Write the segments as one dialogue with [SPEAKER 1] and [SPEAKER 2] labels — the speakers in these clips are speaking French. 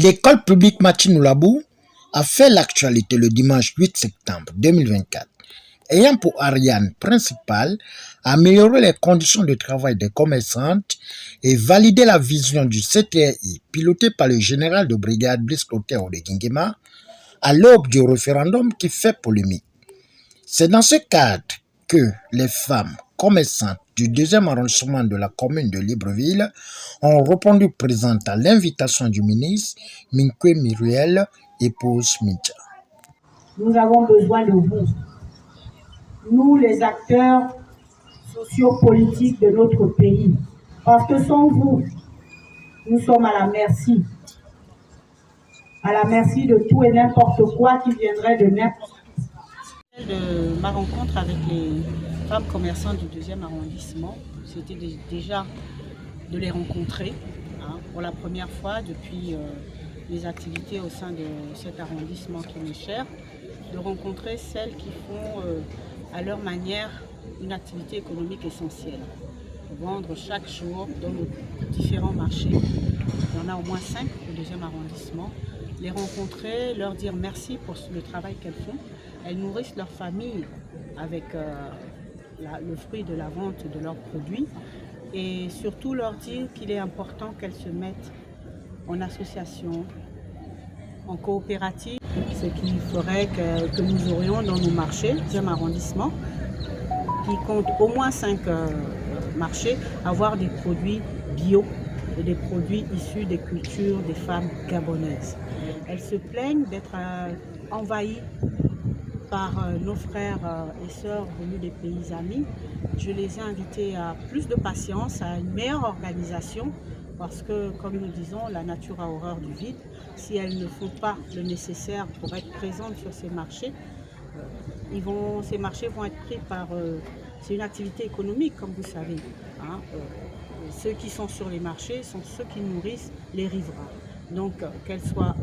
[SPEAKER 1] L'école publique Martin Labou a fait l'actualité le dimanche 8 septembre 2024, ayant pour ariane principale améliorer les conditions de travail des commerçantes et valider la vision du CTRI piloté par le général de brigade Brice Clotaire Odeguinguema à l'aube du référendum qui fait polémique. C'est dans ce cadre que les femmes commerçantes du 2e arrondissement de la commune de Libreville ont répondu présentes à l'invitation du ministre Minkwe Muriel, épouse Midja.
[SPEAKER 2] Nous avons besoin de vous, nous les acteurs sociopolitiques de notre pays, parce que sans vous, nous sommes à la merci de tout et n'importe quoi qui viendrait de n'importe qui.
[SPEAKER 3] De ma rencontre avec les femmes commerçantes du 2e arrondissement, c'était déjà de les rencontrer pour la première fois depuis les activités au sein de cet arrondissement qui m'est cher, de rencontrer celles qui font à leur manière une activité économique essentielle. Vendre chaque jour dans nos différents marchés. Il y en a au moins 5 au 2e arrondissement. Les rencontrer, leur dire merci pour le travail qu'elles font. Elles nourrissent leur famille avec le fruit de la vente de leurs produits et surtout leur dire qu'il est important qu'elles se mettent en association, en coopérative, ce qui ferait que nous aurions dans nos marchés, 2e arrondissement, qui compte au moins 5 marchés, avoir des produits bio et des produits issus des cultures des femmes gabonaises. Elles se plaignent d'être envahies par nos frères et sœurs venus des pays amis. Je les ai invités à plus de patience, à une meilleure organisation, parce que, comme nous disons, la nature a horreur du vide. Si elles ne font pas le nécessaire pour être présentes sur ces marchés, ces marchés vont être pris par... c'est une activité économique, comme vous savez. Ceux qui sont sur les marchés sont ceux qui nourrissent les riverains. Donc, qu'elles soient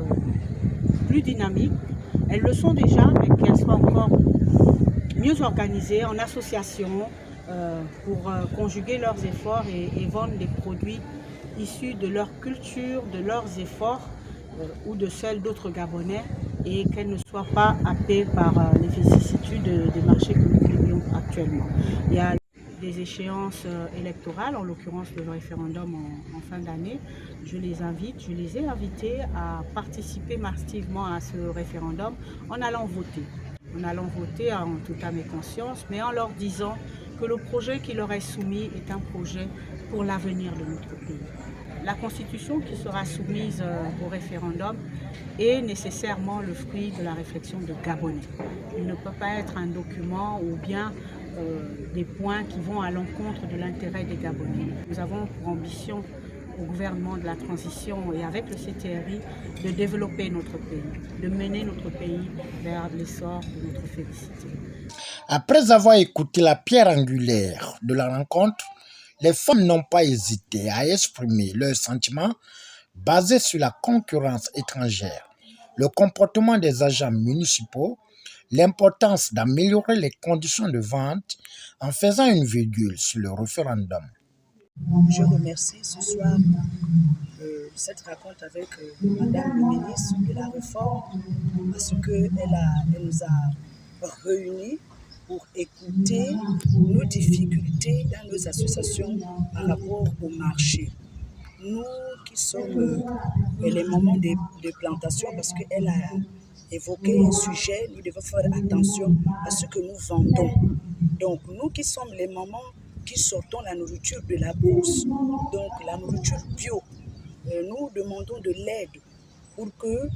[SPEAKER 3] plus dynamiques, elles le sont déjà, mais qu'elles soient encore mieux organisées en association pour conjuguer leurs efforts et vendre des produits issus de leur culture, de leurs efforts ou de celles d'autres Gabonais, et qu'elles ne soient pas happées par les vicissitudes des marchés que nous vivons actuellement. Il y a des échéances électorales, en l'occurrence le référendum en fin d'année. Je les ai invités à participer massivement à ce référendum en allant voter. En allant voter en toute âme et conscience, mais en leur disant que le projet qui leur est soumis est un projet pour l'avenir de notre pays. La constitution qui sera soumise au référendum est nécessairement le fruit de la réflexion de Gabonais. Il ne peut pas être un document ou bien des points qui vont à l'encontre de l'intérêt des Gabonais. Nous avons pour ambition au gouvernement de la transition et avec le CTRI de développer notre pays, de mener notre pays vers l'essor de notre félicité.
[SPEAKER 1] Après avoir écouté la pierre angulaire de la rencontre, les femmes n'ont pas hésité à exprimer leurs sentiments basés sur la concurrence étrangère, le comportement des agents municipaux, l'importance d'améliorer les conditions de vente en faisant une virgule sur le référendum.
[SPEAKER 4] Je remercie ce soir cette rencontre avec Madame le ministre de la Réforme parce qu'elle nous a réunis pour écouter nos difficultés dans nos associations par rapport au marché. Nous qui sommes les moments de plantation, parce qu'elle a évoqué un sujet, nous devons faire attention à ce que nous vendons. Donc nous qui sommes les mamans qui sortons la nourriture de la bourse, donc la nourriture bio, nous demandons de l'aide pour que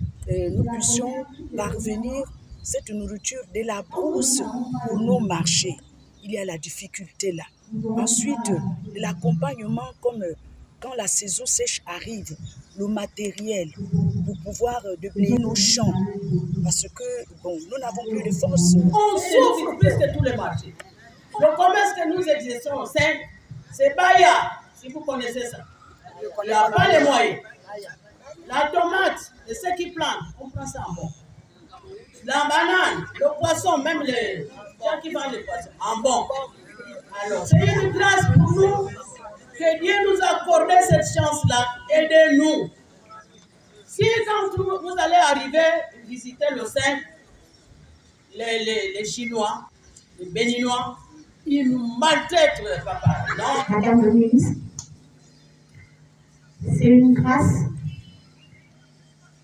[SPEAKER 4] nous puissions parvenir cette nourriture de la brousse pour nos marchés. Il y a la difficulté là. Ensuite, l'accompagnement comme quand la saison sèche arrive, le matériel pour pouvoir déblayer nos champs. Parce que, bon, nous n'avons plus de force.
[SPEAKER 5] On souffre plus que tous les marchés. Le commerce que nous exerçons, c'est Baya, si vous connaissez ça. Il n'y a pas les moyens. La tomate, et ceux qui plantent, on prend ça en bon. La banane, le poisson, même les gens qui vendent les poissons, en bon. Alors, c'est une grâce pour nous que Dieu nous a accordé cette chance-là. Aidez-nous. Si quand vous allez arriver, visiter le sein, les Chinois, les Béninois, ils nous maltraitent, papa. Non?
[SPEAKER 2] Madame le ministre, c'est une grâce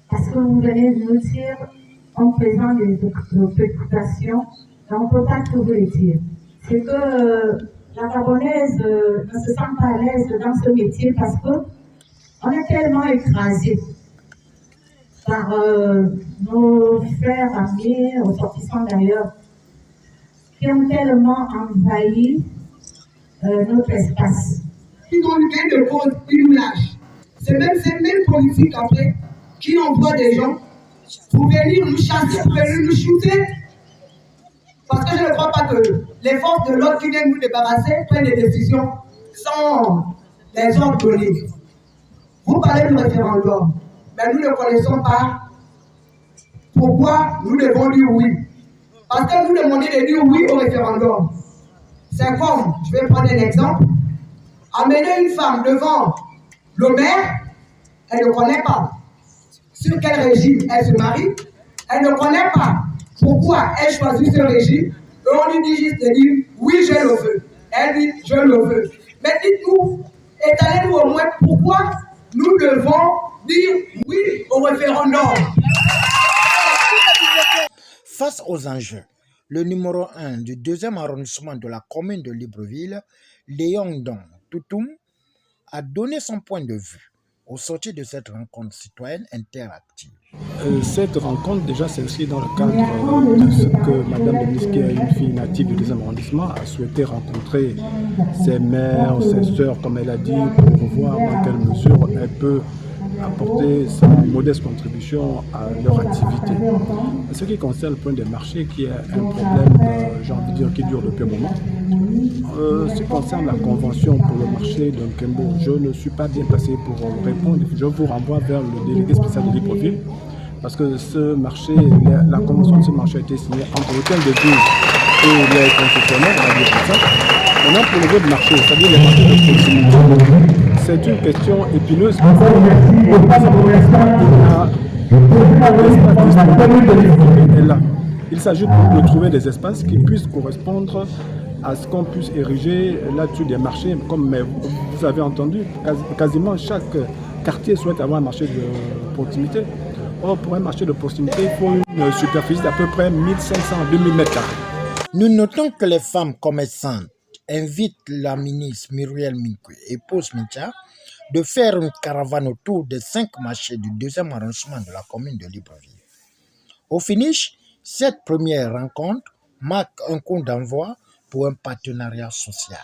[SPEAKER 2] parce que vous venez de nous dire en présent des préoccupations, on ne peut pas tout vous les dire. C'est que la Gabonaise ne se sent pas à l'aise dans ce métier parce qu'on est tellement écrasé par nos frères amis, ressortissants d'ailleurs, qui ont tellement envahi notre espace.
[SPEAKER 6] Ils ont une gain de cause, ils nous lâchent. C'est même ces mêmes politiques après qui envoient des gens pour venir nous chasser, pour venir nous shooter. Parce que je ne crois pas que les forces de l'ordre qui viennent nous débarrasser prennent des décisions sans les ordres donnés. Vous parlez du référendum, mais nous ne connaissons pas pourquoi nous devons dire oui. Parce que nous demandons de dire oui au référendum. C'est comme, je vais prendre un exemple, amener une femme devant le maire, elle ne connaît pas sur quel régime elle se marie, elle ne connaît pas pourquoi elle choisit ce régime, et on lui dit juste de dire oui, je le veux. Elle dit je le veux. Mais dites-nous, étalez-nous au moins pourquoi nous devons dire oui au référendum.
[SPEAKER 1] Face aux enjeux, le numéro 1 du 2e arrondissement de la commune de Libreville, Léon Don Toutoum, a donné son point de vue au sortir de cette rencontre citoyenne interactive.
[SPEAKER 7] Cette rencontre déjà s'inscrit dans le cadre de ce que Madame la ministre, qui est une fille native du 2e arrondissement, a souhaité rencontrer ses mères, ses sœurs, comme elle a dit, pour voir dans quelle mesure elle peut apporter sa modeste contribution à leur activité. En ce qui concerne le point des marchés, qui est un problème, j'ai envie de dire, qui dure depuis un moment, ce qui concerne la convention pour le marché de Nkembo, je ne suis pas bien placé pour répondre. Je vous renvoie vers le délégué spécial de Libreville, parce que ce marché, la convention de ce marché a été signée entre l'hôtel de ville et les concessionnaires, on va dire comme ça. Maintenant, pour le niveau de marché, c'est-à-dire les marchés de proximité, c'est une question épineuse. Il s'agit de trouver des espaces qui puissent correspondre à ce qu'on puisse ériger là-dessus des marchés. Comme vous avez entendu, quasiment chaque quartier souhaite avoir un marché de proximité. Or, pour un marché de proximité, il faut une superficie d'à peu près 1500 à 2000 m².
[SPEAKER 1] Nous notons que les femmes commerçantes invitent la ministre Muriel Minkwe et Pose Mincha de faire une caravane autour des 5 marchés du 2e arrondissement de la commune de Libreville. Au finish, cette première rencontre marque un coup d'envoi pour un partenariat social.